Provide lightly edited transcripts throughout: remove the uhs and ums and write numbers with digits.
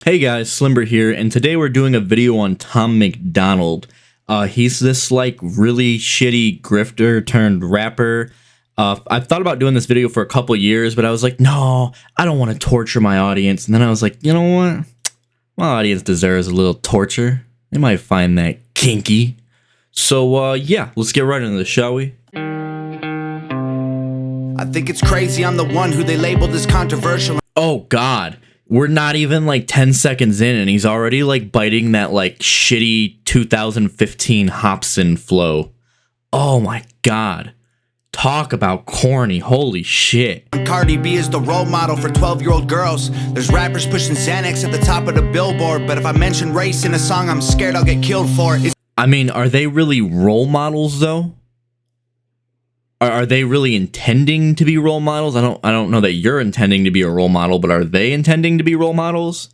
Hey guys, Slimber here, and today we're doing a video on Tom MacDonald. He's this like really shitty grifter turned rapper. I've thought about doing this video for a couple years, but I was like, no, I don't want to torture my audience. And then I was like, you know what? My audience deserves a little torture. They might find that kinky. So yeah, let's get right into this, shall we? I think it's crazy I'm the one who they labeled as controversial. Oh god. We're not even like 10 seconds in and he's already like biting that like shitty 2015 Hobson flow. Oh my god. Talk about corny. Holy shit. Cardi B is the role model for 12-year-old girls. There's rappers pushing Xanax at the top of the billboard, but if I mention race in a song, I'm scared I'll get killed for it. I mean, are they really role models though? Are they really intending to be role models? I don't know that you're intending to be a role model, but are they intending to be role models?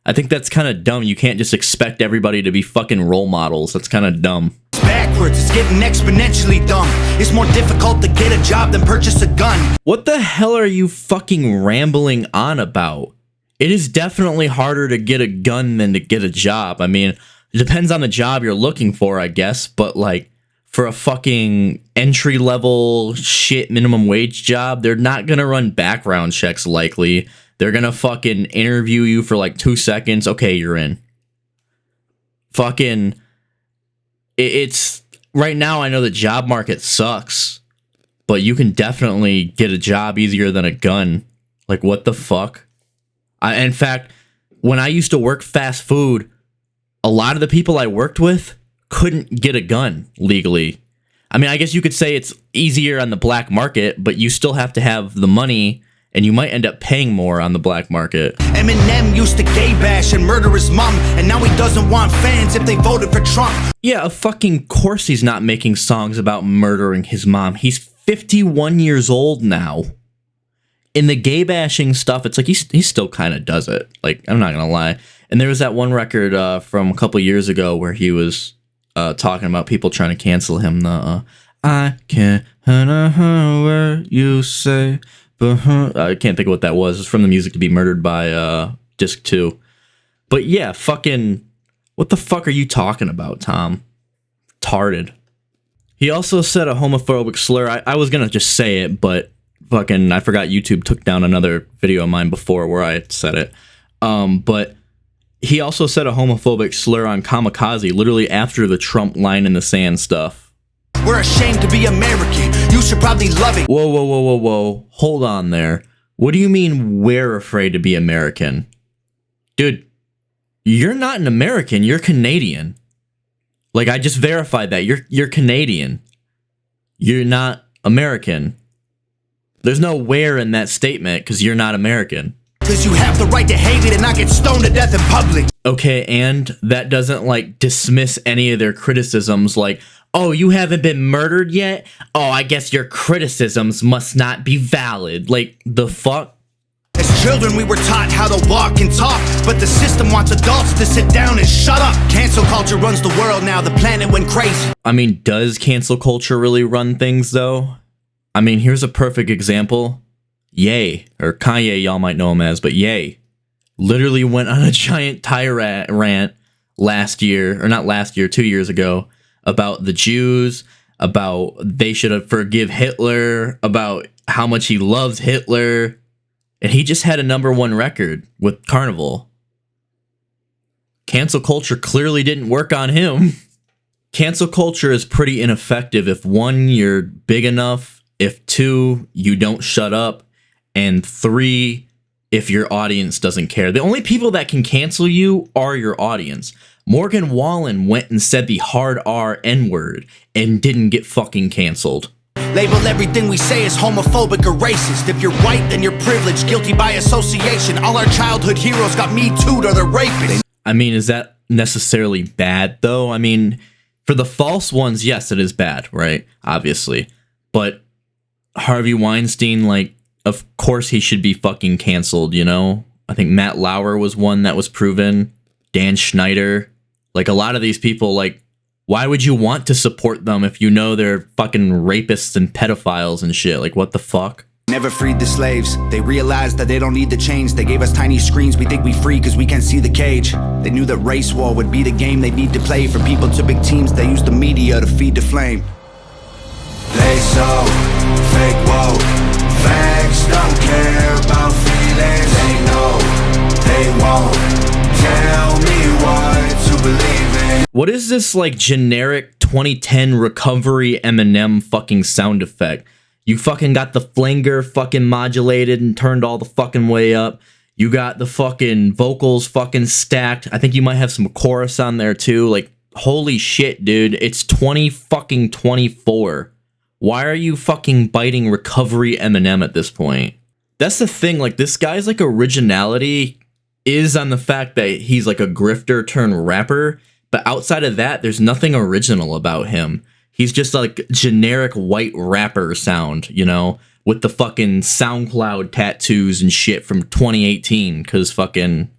I think that's kind of dumb. You can't just expect everybody to be fucking role models. That's kind of dumb. It's backwards. It's getting exponentially dumb. It's more difficult to get a job than purchase a gun. What the hell are you fucking rambling on about? It is definitely harder to get a gun than to get a job. I mean, it depends on the job you're looking for, I guess, but like, for a fucking entry-level shit minimum wage job, they're not gonna run background checks likely. They're gonna fucking interview you for like 2 seconds. Okay, you're in. Fucking... It's... Right now, I know the job market sucks, but you can definitely get a job easier than a gun. Like, what the fuck? In fact, when I used to work fast food, a lot of the people I worked with couldn't get a gun legally. I mean, I guess you could say it's easier on the black market, but you still have to have the money, and you might end up paying more on the black market. Eminem used to gay bash and murder his mom, and now he doesn't want fans if they voted for Trump. Yeah, of fucking course he's not making songs about murdering his mom. He's 51 years old now. In the gay bashing stuff, it's like he still kind of does it. Like, I'm not gonna lie. And there was that one record from a couple years ago where he was talking about people trying to cancel him. I can't what you say, but I can't think of what that was. It's from the Music to Be Murdered by Disc 2. But yeah, fucking, what the fuck are you talking about, Tom? Retarded. He also said a homophobic slur. I was gonna just say it, but fucking, I forgot YouTube took down another video of mine before where I said it. But he also said a homophobic slur on Kamikaze literally after the Trump line in the sand stuff. We're ashamed to be American. You should probably love it. Whoa, whoa, whoa, whoa, whoa. Hold on there. What do you mean we're afraid to be American? Dude, you're not an American. You're Canadian. Like, I just verified that. You're Canadian. You're not American. There's no where in that statement because you're not American. Because you have the right to hate it and not get stoned to death in public. Okay, and that doesn't, like, dismiss any of their criticisms, like, oh, you haven't been murdered yet? Oh, I guess your criticisms must not be valid. Like, the fuck? As children, we were taught how to walk and talk, but the system wants adults to sit down and shut up. Cancel culture runs the world now. The planet went crazy. I mean, does cancel culture really run things, though? I mean, here's a perfect example. Ye, or Kanye, y'all might know him as, but Ye literally went on a giant tirade rant last year, or not last year, 2 years ago, about the Jews, about they should have forgive Hitler, about how much he loves Hitler, and he just had a #1 record with Carnival. Cancel culture clearly didn't work on him. Cancel culture is pretty ineffective if 1, you're big enough, if 2, you don't shut up, and 3, if your audience doesn't care. The only people that can cancel you are your audience. Morgan Wallen went and said the hard R N-word and didn't get fucking canceled. Label everything we say as homophobic or racist. If you're white, then you're privileged, guilty by association. All our childhood heroes got Me Too'd or they're rapists. I mean, is that necessarily bad, though? I mean, for the false ones, yes, it is bad, right? Obviously. But Harvey Weinstein, like, of course he should be fucking canceled, you know? I think Matt Lauer was one that was proven. Dan Schneider. Like, a lot of these people, like, why would you want to support them if you know they're fucking rapists and pedophiles and shit? Like, what the fuck? Never freed the slaves. They realized that they don't need the chains. They gave us tiny screens. We think we free cause we can't see the cage. They knew that race war would be the game they need to play. For people to big teams, they use the media to feed the flame. They so fake woke. Facts don't care about feelings. They know they won't tell me what to believe in. What is this like generic 2010 recovery Eminem fucking sound effect? You fucking got the flanger fucking modulated and turned all the fucking way up. You got the fucking vocals fucking stacked. I think you might have some chorus on there too. Like, holy shit, dude. It's 2024. Why are you fucking biting recovery Eminem at this point? That's the thing. Like, this guy's like originality is on the fact that he's like a grifter turned rapper. But outside of that, there's nothing original about him. He's just like generic white rapper sound, you know, with the fucking SoundCloud tattoos and shit from 2018, because fucking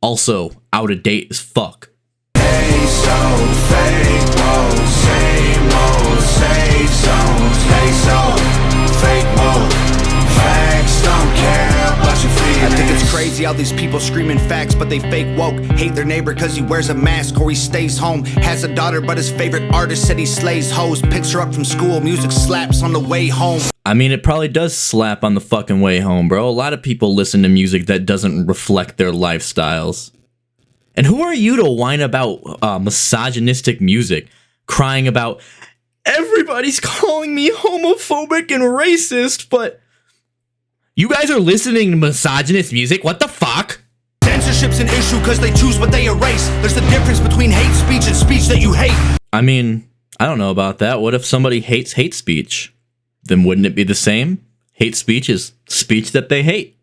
also out of date as fuck. They so fake, whoa, same old safe zones. They so fake, whoa, facts don't care about your feelings. I think it's crazy how these people screaming facts, but they fake woke. Hate their neighbor cause he wears a mask or he stays home. Has a daughter but his favorite artist said he slays hoes. Picks her up from school, music slaps on the way home. I mean, it probably does slap on the fucking way home, bro. A lot of people listen to music that doesn't reflect their lifestyles. And who are you to whine about misogynistic music, crying about everybody's calling me homophobic and racist, but you guys are listening to misogynist music? What the fuck? Censorship's an issue cause they choose what they erase. There's a difference between hate speech and speech that you hate. I mean, I don't know about that. What if somebody hates hate speech? Then wouldn't it be the same? Hate speech is speech that they hate.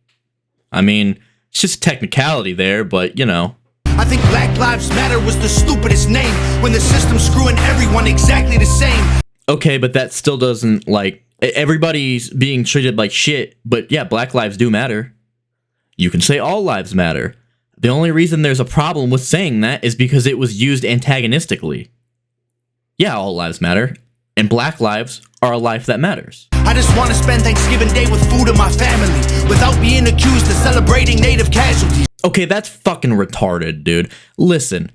I mean, it's just technicality there, but you know. I think Black Lives Matter was the stupidest name when the system's screwing everyone exactly the same. Okay, but that still doesn't, like, everybody's being treated like shit, but yeah, Black lives do matter. You can say all lives matter. The only reason there's a problem with saying that is because it was used antagonistically. Yeah, all lives matter, and Black lives are a life that matters. I just want to spend Thanksgiving Day with food in my family without being accused of celebrating native casualties. Okay, that's fucking retarded, dude. Listen,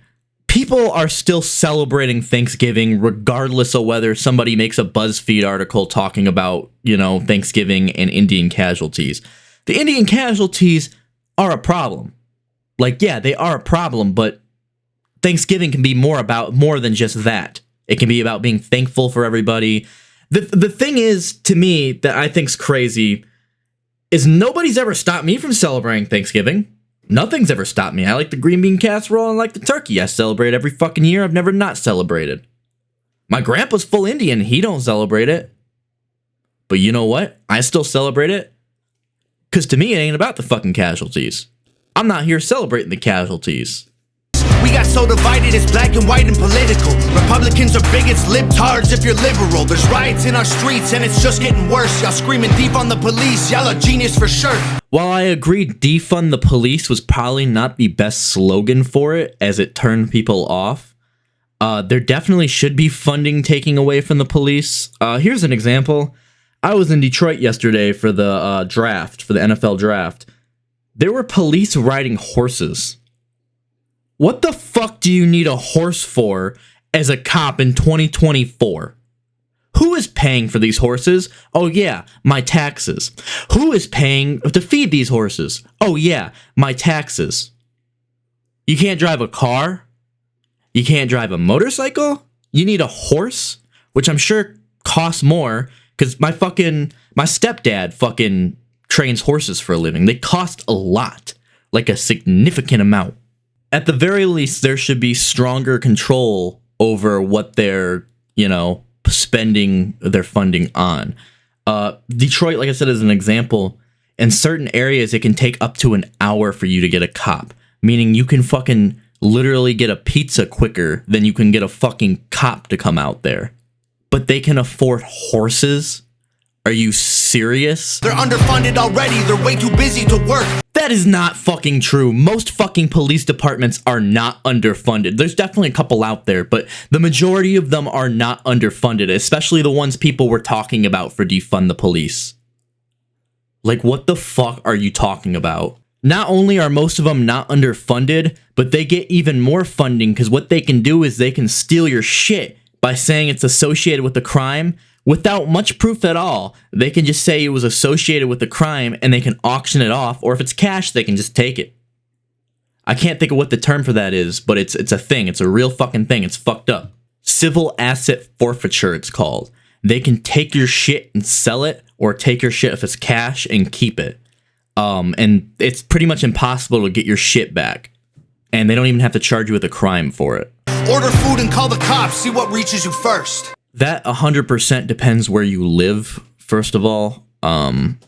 people are still celebrating Thanksgiving regardless of whether somebody makes a BuzzFeed article talking about, you know, Thanksgiving and Indian casualties. The Indian casualties are a problem. Like, yeah, they are a problem, but Thanksgiving can be more than just that. It can be about being thankful for everybody. The thing is, to me, that I think's crazy is nobody's ever stopped me from celebrating Thanksgiving. Nothing's ever stopped me. I like the green bean casserole and like the turkey. I celebrate every fucking year. I've never not celebrated. My grandpa's full Indian. He don't celebrate it. But you know what? I still celebrate it. Because to me, it ain't about the fucking casualties. I'm not here celebrating the casualties. We got so divided, it's black and white and political. Republicans are bigots, libtards if you're liberal. There's riots in our streets and it's just getting worse. Y'all screaming defund the police, y'all are genius for sure. While I agree defund the police was probably not the best slogan for it, as it turned people off, there definitely should be funding taking away from the police. Here's an example. I was in Detroit yesterday for the draft, for the NFL draft. There were police riding horses. What the fuck do you need a horse for as a cop in 2024? Who is paying for these horses? Oh yeah, my taxes. Who is paying to feed these horses? Oh yeah, my taxes. You can't drive a car? You can't drive a motorcycle? You need a horse? Which I'm sure costs more, because my stepdad fucking trains horses for a living. They cost a lot, like a significant amount. At the very least, there should be stronger control over what they're, you know, spending their funding on. Detroit, like I said, is an example. In certain areas, it can take up to an hour for you to get a cop, meaning you can fucking literally get a pizza quicker than you can get a fucking cop to come out there. But they can afford horses? Are you serious? They're underfunded already. They're way too busy to work. That is not fucking true. Most fucking police departments are not underfunded. There's definitely a couple out there, but the majority of them are not underfunded, especially the ones people were talking about for defund the police. Like, what the fuck are you talking about? Not only are most of them not underfunded, but they get even more funding because what they can do is they can steal your shit by saying it's associated with the crime without much proof at all. They can just say it was associated with the crime and they can auction it off, or if it's cash, they can just take it. I can't think of what the term for that is, but it's a thing. It's a real fucking thing. It's fucked up. Civil asset forfeiture, it's called. They can take your shit and sell it, or take your shit if it's cash and keep it. And it's pretty much impossible to get your shit back. And they don't even have to charge you with a crime for it. Order food and call the cops, see what reaches you first. That 100% depends where you live, first of all. And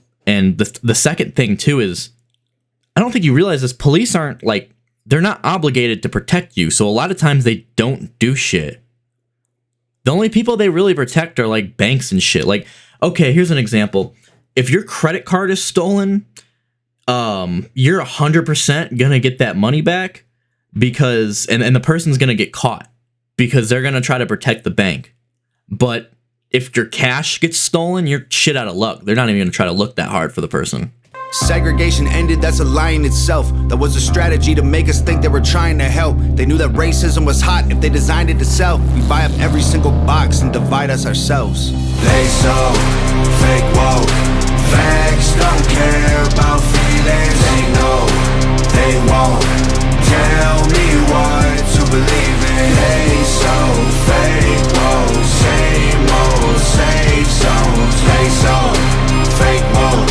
the second thing, too, is I don't think you realize this. Police aren't, like, they're not obligated to protect you. So a lot of times they don't do shit. The only people they really protect are, like, banks and shit. Like, okay, here's an example. If your credit card is stolen, you're 100% going to get that money back because, and the person's going to get caught because they're going to try to protect the bank. But if your cash gets stolen, you're shit out of luck. They're not even going to try to look that hard for the person. Segregation ended, that's a lie in itself. That was a strategy to make us think they were trying to help. They knew that racism was hot if they designed it to sell. We buy up every single box and divide us ourselves. They so fake woke. Facts don't care about feelings. They know they won't tell me what to believe in. They so fake woke. Same old safe zones. They so fake woke.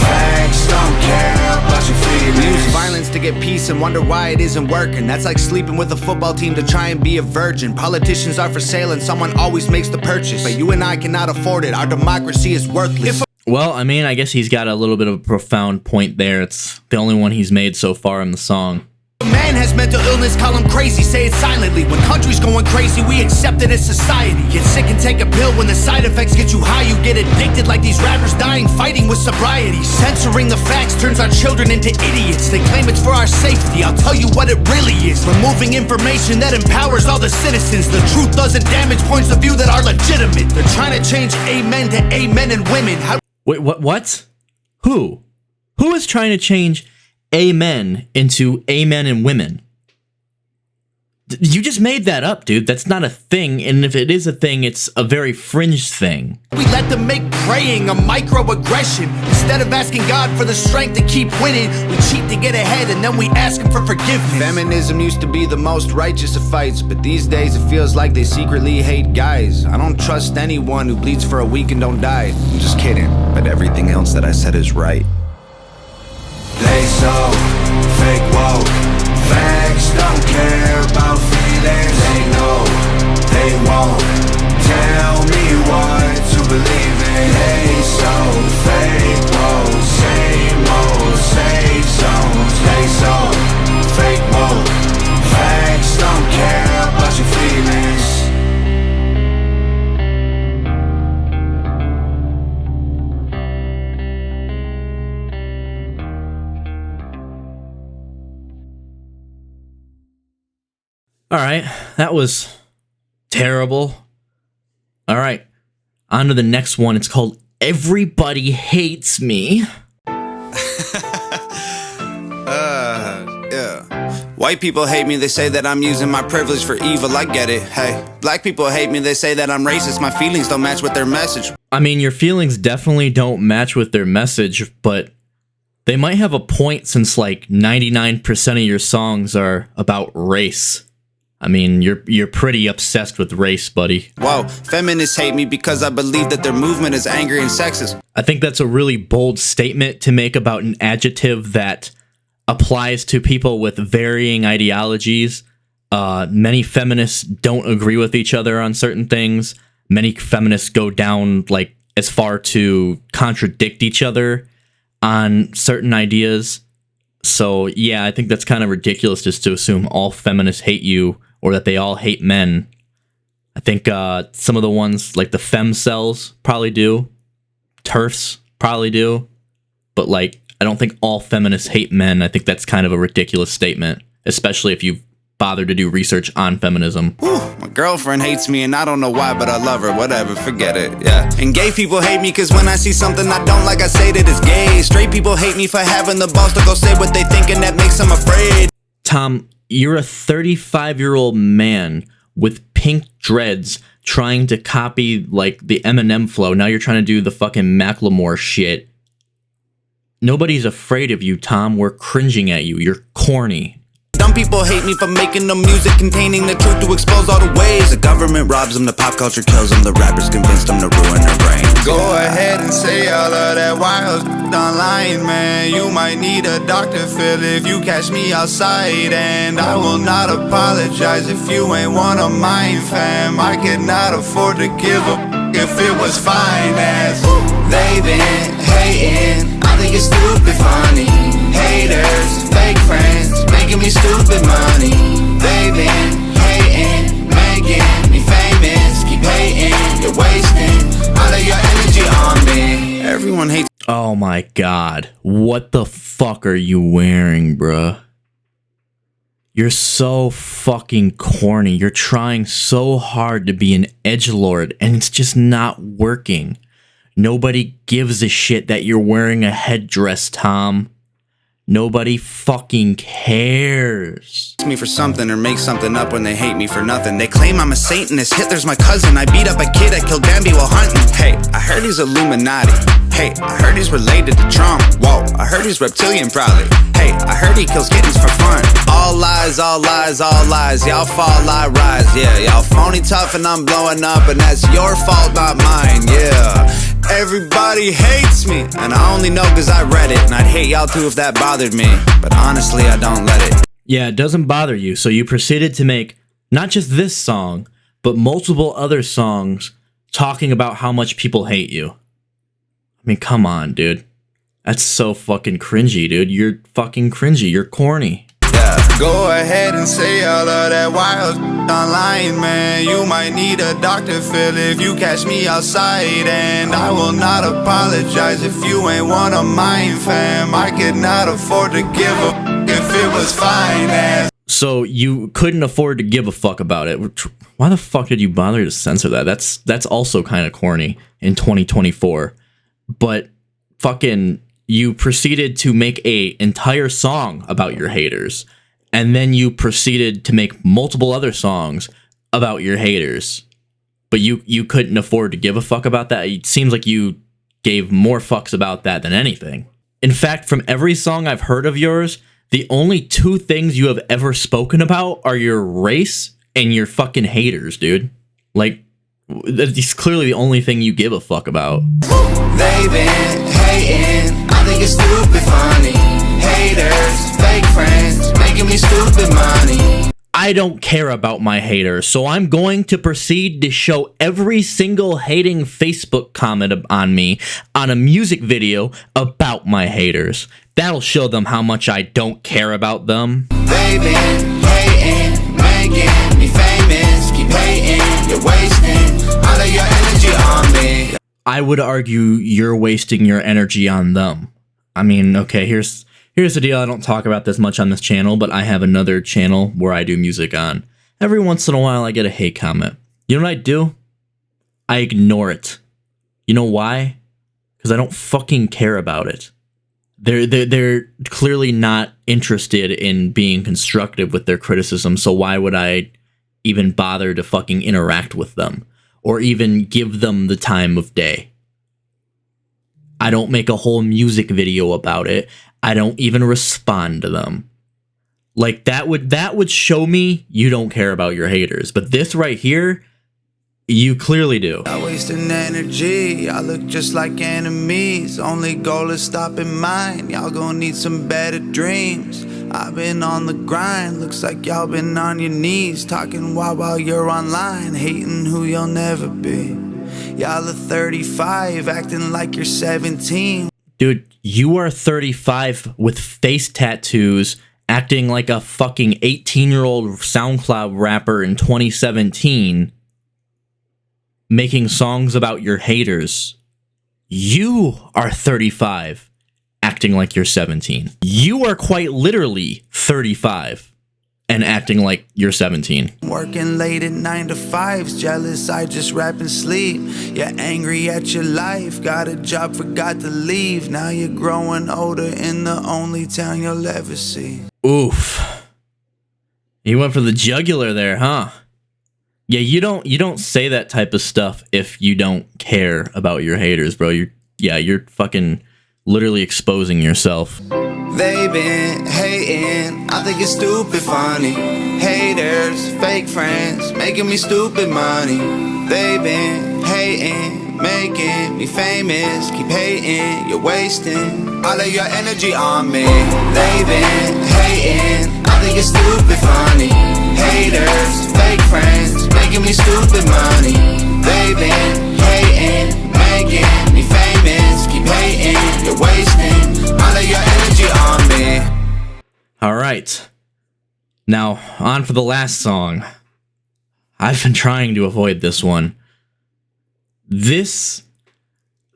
Facts don't care about your feelings. We use violence to get peace and wonder why it isn't working. That's like sleeping with a football team to try and be a virgin. Politicians are for sale and someone always makes the purchase. But you and I cannot afford it. Our democracy is worthless. Well, I mean, I guess he's got a little bit of a profound point there. It's the only one he's made so far in the song. A man has mental illness, call him crazy, say it silently. When country's going crazy, we accept it as society. Get sick and take a pill, when the side effects get you high, you get addicted like these rappers dying, fighting with sobriety. Censoring the facts turns our children into idiots. They claim it's for our safety, I'll tell you what it really is. Removing information that empowers all the citizens. The truth doesn't damage points of view that are legitimate. They're trying to change amen to amen and women. Wait, what? Who? Who is trying to change amen into amen and women? You just made that up, dude. That's not a thing, and if it is a thing, it's a very fringe thing. We let them make praying a microaggression. Instead of asking God for the strength to keep winning, we cheat to get ahead and then we ask him for forgiveness. Feminism used to be the most righteous of fights, but these days it feels like they secretly hate guys. I don't trust anyone who bleeds for a week and don't die. I'm just kidding, but everything else that I said is right. They so fake woke. Facts don't care about feelings. They know they won't tell me what to believe in. They so fake woke. Same old safe zones. They so fake woke. Facts don't care about your feelings. All right, that was terrible. All right, on to the next one. It's called Everybody Hates Me. Yeah. White people hate me, they say that I'm using my privilege for evil, I get it, hey. Black people hate me, they say that I'm racist, my feelings don't match with their message. I mean, your feelings definitely don't match with their message, but they might have a point since like 99% of your songs are about race. I mean, you're pretty obsessed with race, buddy. Whoa, feminists hate me because I believe that their movement is angry and sexist. I think that's a really bold statement to make about an adjective that applies to people with varying ideologies. Many feminists don't agree with each other on certain things. Many feminists go down like as far to contradict each other on certain ideas. So yeah, I think that's kind of ridiculous just to assume all feminists hate you or that they all hate men. I think some of the ones like the femcells probably do. TERFs probably do. But like, I don't think all feminists hate men. I think that's kind of a ridiculous statement, especially if you've bother to do research on feminism. Ooh, my girlfriend hates me and I don't know why, but I love her, whatever, forget it, yeah. And gay people hate me cause when I see something I don't like, I say that it's gay. Straight people hate me for having the balls to go say what they think and that makes them afraid. Tom, you're a 35-year-old man with pink dreads trying to copy, like, the Eminem flow. Now you're trying to do the fucking Macklemore shit. Nobody's afraid of you, Tom. We're cringing at you. You're corny. Dumb people hate me for making the music containing the truth to expose all the ways. The government robs them, the pop culture kills them, the rappers convince them to ruin their brains. Go ahead and say all of that wild online, man. You might need a Dr. Phil if you catch me outside. And I will not apologize if you ain't one of mine, fam. I could not afford to give a if it was finance. They been hating, I think it's stupid funny. Haters, fake friends, making me stupid money. They been hating, making me famous. Keep hating, you're wasting all of your energy on me. Everyone hates. Oh my god. What the fuck are you wearing, bruh? You're so fucking corny. You're trying so hard to be an edgelord, and it's just not working. Nobody gives a shit that you're wearing a headdress, Tom. Nobody fucking cares. Me for something or make something up when they hate me for nothing. They claim I'm a Satanist, Hitler's my cousin. I beat up a kid, I killed Bambi while hunting. Hey, I heard he's Illuminati. Hey, I heard he's related to Trump. Whoa, I heard he's reptilian probably. Hey, I heard he kills kittens for fun. All lies, all lies, all lies. Y'all fall, I rise. Yeah, y'all phony tough and I'm blowing up, and that's your fault, not mine. Yeah. Everybody hates me, and I only know cause I read it. And I'd hate y'all too if that bothered me, but honestly I don't let it. Yeah, it doesn't bother you, so you proceeded to make not just this song, but multiple other songs talking about how much people hate you. I mean, come on, dude. That's so fucking cringy, dude. You're fucking cringy. You're corny. Yeah, go ahead and say all of that wild online, man. You might need a Dr. Phil if you catch me outside. And I will not apologize if you ain't one of mine, fam. I could not afford to give a if it was finance. So you couldn't afford to give a fuck about it. Why the fuck did you bother to censor that? That's also kind of corny in 2024. But fucking you proceeded to make a entire song about your haters, and then you proceeded to make multiple other songs about your haters, but you couldn't afford to give a fuck about that. It seems like you gave more fucks about that than anything. In fact, from every song I've heard of yours, the only two things you have ever spoken about are your race and your fucking haters, dude. Like, that's clearly the only thing you give a fuck about. They been hating, I think it's stupid funny. Haters, fake friends, making me stupid money. I don't care about my haters, so I'm going to proceed to show every single hating Facebook comment on me on a music video about my haters. That'll show them how much I don't care about them. They been hating, making me famous. Keep hating, you're wasting all of your energy on me. I would argue you're wasting your energy on them. I mean, okay, here's the deal. I don't talk about this much on this channel, but I have another channel where I do music on. Every once in a while, I get a hate comment. You know what I do? I ignore it. You know why? Because I don't fucking care about it. They're clearly not interested in being constructive with their criticism, so why would I even bother to fucking interact with them? Or even give them the time of day. I don't make a whole music video about it. I don't even respond to them. Like, that would show me you don't care about your haters. But this right here, you clearly do. Not wasting energy, I look just like enemies. Only goal is stopping mine. Y'all gonna need some better dreams. I've been on the grind, looks like y'all been on your knees. Talking while you're online, hating who you'll never be. Y'all are 35, acting like you're 17. Dude, you are 35 with face tattoos, acting like a fucking 18-year-old SoundCloud rapper in 2017, making songs about your haters. You are 35, acting like you're 17. You are quite literally 35, and acting like you're 17. Working late at 9 to 5's, jealous, I just rap and sleep. You're angry at your life, got a job, forgot to leave. Now you're growing older in the only town you'll ever see. Oof. You went for the jugular there, huh? Yeah, you don't say that type of stuff if you don't care about your haters, bro. You're fucking literally exposing yourself. They been hating, I think it's stupid funny. Haters, fake friends, making me stupid money. They been hating, making me famous. Keep hating, you're wasting all of your energy on me. They been hating, I think it's stupid funny. Haters, fake friends, making me stupid money. They been hating, making me famous. Keep hating, you're wasting all of your energy on me. All right. Now, on for the last song. I've been trying to avoid this one. The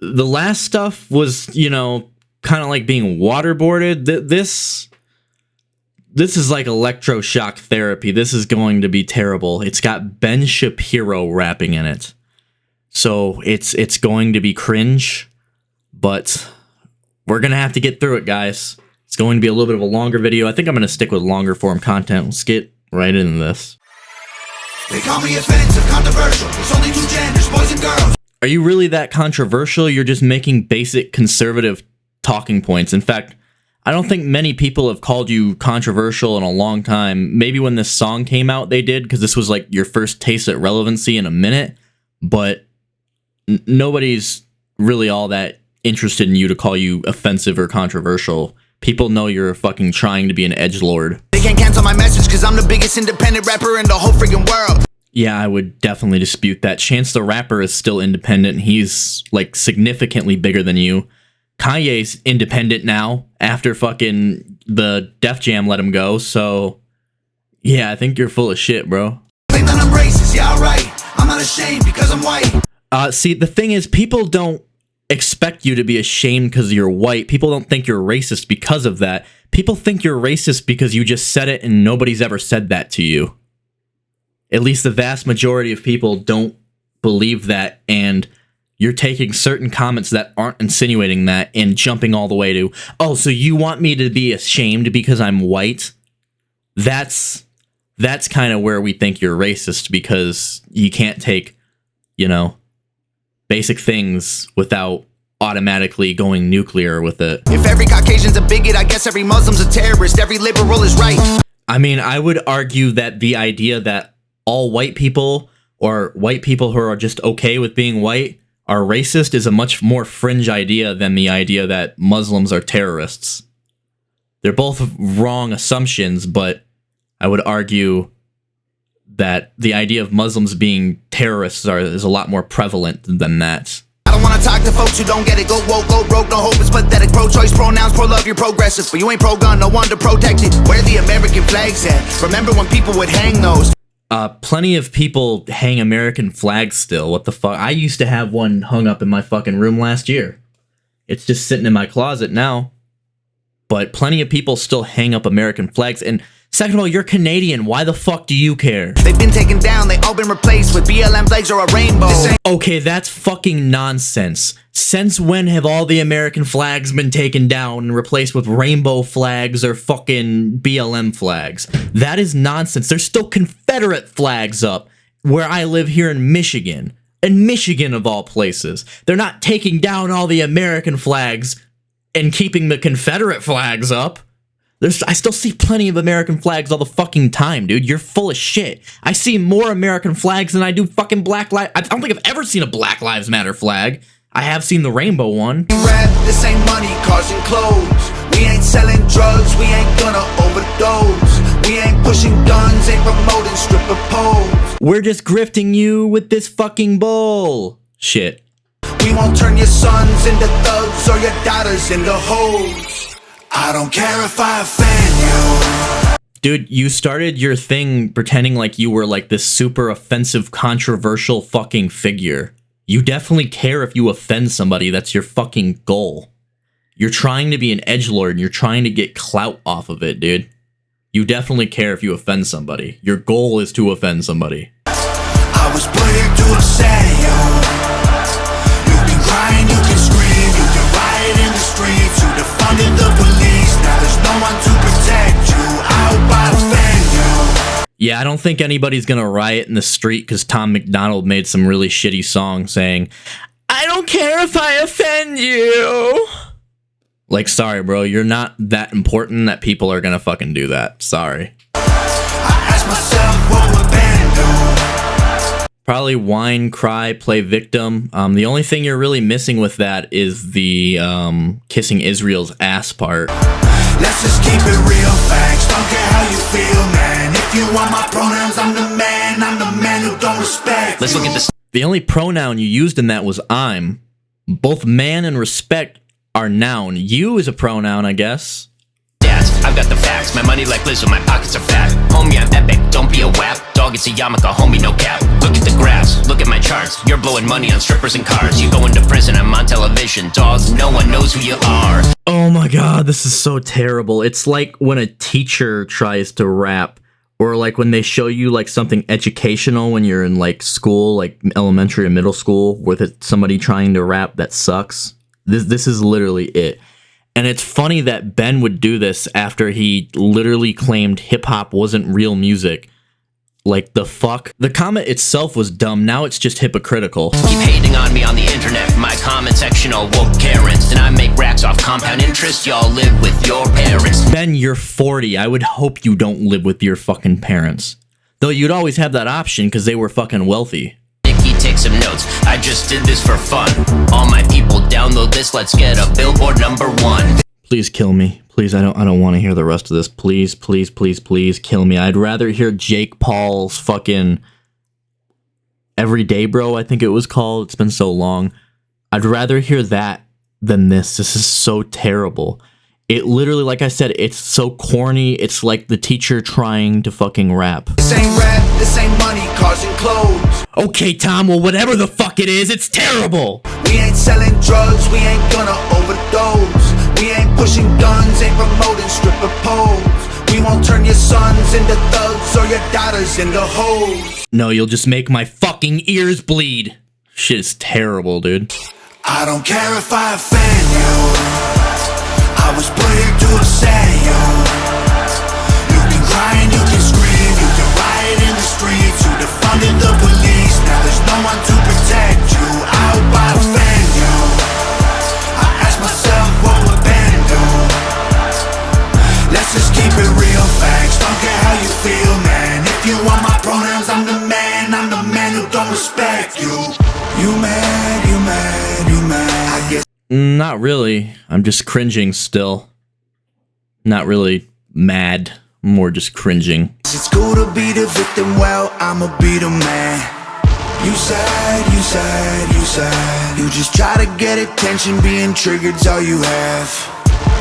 last stuff was, kind of like being waterboarded. This is like electroshock therapy. This is going to be terrible. It's got Ben Shapiro rapping in it. So it's going to be cringe, but we're going to have to get through it, guys. It's going to be a little bit of a longer video. I think I'm going to stick with longer form content. Let's get right into this. They call me offensive, controversial. There's only two genders, boys and girls. Are you really that controversial? You're just making basic conservative talking points. In fact, I don't think many people have called you controversial in a long time. Maybe when this song came out, they did, because this was like your first taste at relevancy in a minute. But nobody's really all that interested in you to call you offensive or controversial. People know you're fucking trying to be an edgelord. They can't cancel my message because I'm the biggest independent rapper in the whole freaking world. Yeah, I would definitely dispute that. Chance the Rapper is still independent. He's like significantly bigger than you. Kanye's independent now after fucking the Def Jam let him go. So yeah, I think you're full of shit, bro. Think that I'm racist, yeah, right. I'm not ashamed because I'm white. See, the thing is, people don't expect you to be ashamed because you're white. People don't think you're racist because of that. People think you're racist because you just said it and nobody's ever said that to you. At least the vast majority of people don't believe that, and you're taking certain comments that aren't insinuating that and jumping all the way to, oh, so you want me to be ashamed because I'm white? That's kind of where we think you're racist, because you can't take, basic things without automatically going nuclear with it. If every Caucasian's a bigot, I guess every Muslim's a terrorist. Every liberal is right. I mean, I would argue that the idea that all white people, or white people who are just okay with being white, are racist is a much more fringe idea than the idea that Muslims are terrorists. They're both wrong assumptions, but I would argue that the idea of Muslims being terrorists is a lot more prevalent than that. I don't wanna talk to folks who don't get it. Go woke, go broke, no hope, it's pathetic. Pro-choice, pronouns, pro-love, you're progressive, but you ain't pro-gun, no one to protect it. Where the American flags at? Remember when people would hang those? Plenty of people hang American flags still. What the fuck? I used to have one hung up in my fucking room last year. It's just sitting in my closet now. But plenty of people still hang up American flags. And second of all, you're Canadian. Why the fuck do you care? They've been taken down. They all been replaced with BLM flags or a rainbow. Okay, that's fucking nonsense. Since when have all the American flags been taken down and replaced with rainbow flags or fucking BLM flags? That is nonsense. There's still Confederate flags up where I live here in Michigan. In Michigan, of all places. They're not taking down all the American flags and keeping the Confederate flags up. I still see plenty of American flags all the fucking time, dude. You're full of shit. I see more American flags than I do fucking Black Lives. I don't think I've ever seen a Black Lives Matter flag. I have seen the rainbow one. Rap, this ain't money, cars and clothes. We ain't selling drugs, we ain't gonna overdose. We ain't pushing guns, ain't promoting stripper poles. We're just grifting you with this fucking bull. Shit. We won't turn your sons into thugs or your daughters into hoes. I don't care if I offend you. Dude, you started your thing pretending like you were like this super offensive, controversial fucking figure. You definitely care if you offend somebody. That's your fucking goal. You're trying to be an edgelord and you're trying to get clout off of it, dude. You definitely care if you offend somebody. Your goal is to offend somebody. I was put here to upset you. You can cry and you can scream, you can riot in the streets, you defunded the police, now there's no one to protect you. I hope I offend you. Yeah, I don't think anybody's gonna riot in the street because Tom McDonald made some really shitty song saying, I don't care if I offend you. Like, sorry, bro, you're not that important that people are gonna fucking do that. Sorry. I ask myself what would Ben do? Probably whine, cry, play victim. The only thing you're really missing with that is the kissing Israel's ass part. Let's just keep it real, facts. Don't care how you feel, man. If you want my pronouns, I'm the man who don't respect. Let's look at this. The only pronoun you used in that was I'm. Both man and respect are noun. You is a pronoun, I guess. I've got the facts, my money like Lizzo, my pockets are fat. Homie, I'm epic, don't be a wap. Dog, it's a yarmulke, homie, no cap. Look at the graphs, look at my charts. You're blowing money on strippers and cars. You go into prison, I'm on television. Dog, no one knows who you are. Oh my god, this is so terrible. It's like when a teacher tries to rap, or like when they show you like something educational when you're in like school, like elementary or middle school, with somebody trying to rap that sucks. This is literally it. And it's funny that Ben would do this after he literally claimed hip-hop wasn't real music. Like, the fuck? The comment itself was dumb, now it's just hypocritical. Keep hating on me on the internet, my comment section all woke Karens. And I make racks off compound interest, y'all live with your parents. Ben, you're 40, I would hope you don't live with your fucking parents. Though you'd always have that option, because they were fucking wealthy. Take some notes, I just did this for fun. All my people download this, let's get a Billboard #1. Please kill me. Please, I don't want to hear the rest of this. Please, please, please, please kill me. I'd rather hear Jake Paul's fucking Everyday Bro, I think it was called. It's been so long. I'd rather hear that than this. This is so terrible. It literally, like I said, it's so corny. It's like the teacher trying to fucking rap. This ain't rap, this ain't money, cars and clothes. Okay, Tom, well, whatever the fuck it is, it's terrible. We ain't selling drugs, we ain't gonna overdose. We ain't pushing guns, ain't promoting stripper poles. We won't turn your sons into thugs or your daughters into hoes. No, you'll just make my fucking ears bleed. Shit is terrible, dude. I don't care if I offend you. I was put here to upset you. You can cry and you can scream, you can riot in the streets, you defunded the police, now there's no one to protect you. I hope I offend you. I ask myself what would Ben do? Let's just keep it real, facts. Don't care how you feel, man. If you want my pronouns, I'm the man who don't respect you. You mad, you mad, you mad. I guess. Not really. I'm just cringing still. Not really mad. More just cringing. It's cool to be the victim, well, I'ma be the man. You sad, you sad, you sad. You just try to get attention, being triggered's all you have.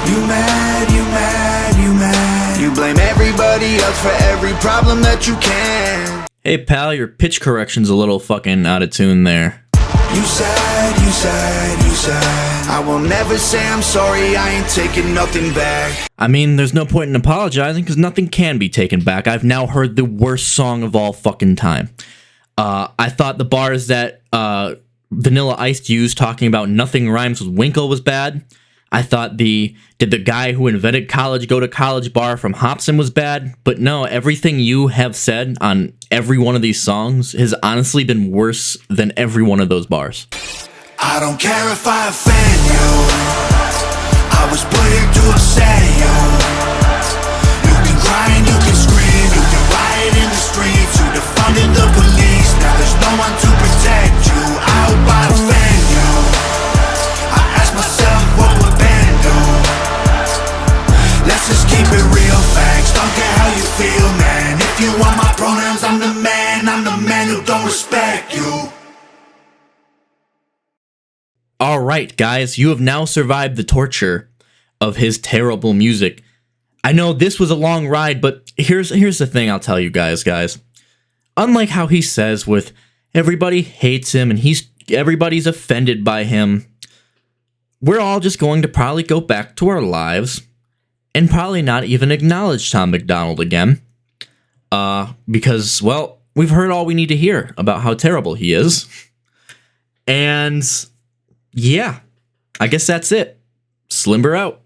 You mad, you mad, you mad. You blame everybody else for every problem that you can. Hey pal, your pitch correction's a little fucking out of tune there. You sad, you sad, you sad. I will never say I'm sorry, I ain't taking nothing back. I mean, there's no point in apologizing because nothing can be taken back. I've now heard the worst song of all fucking time. I thought the bars that Vanilla Ice used talking about nothing rhymes with Winkle was bad. I thought did the guy who invented college go to college bar from Hobson was bad. But no, everything you have said on every one of these songs has honestly been worse than every one of those bars. I don't care if I offend you. I was put here to upset you. You can cry and you can scream, you can riot in the streets, you defunded the police, now there's no one to protect you. I hope I offend you. I ask myself what would Ben do? Let's just keep it real, facts. Don't care how you feel, man. If you want my pronouns, I'm the man who don't respect you. Alright, guys, you have now survived the torture of his terrible music. I know this was a long ride, but here's the thing I'll tell you guys. Unlike how he says with everybody hates him and everybody's offended by him, we're all just going to probably go back to our lives and probably not even acknowledge Tom McDonald again. Because, well, we've heard all we need to hear about how terrible he is. And yeah, I guess that's it. Slimber out.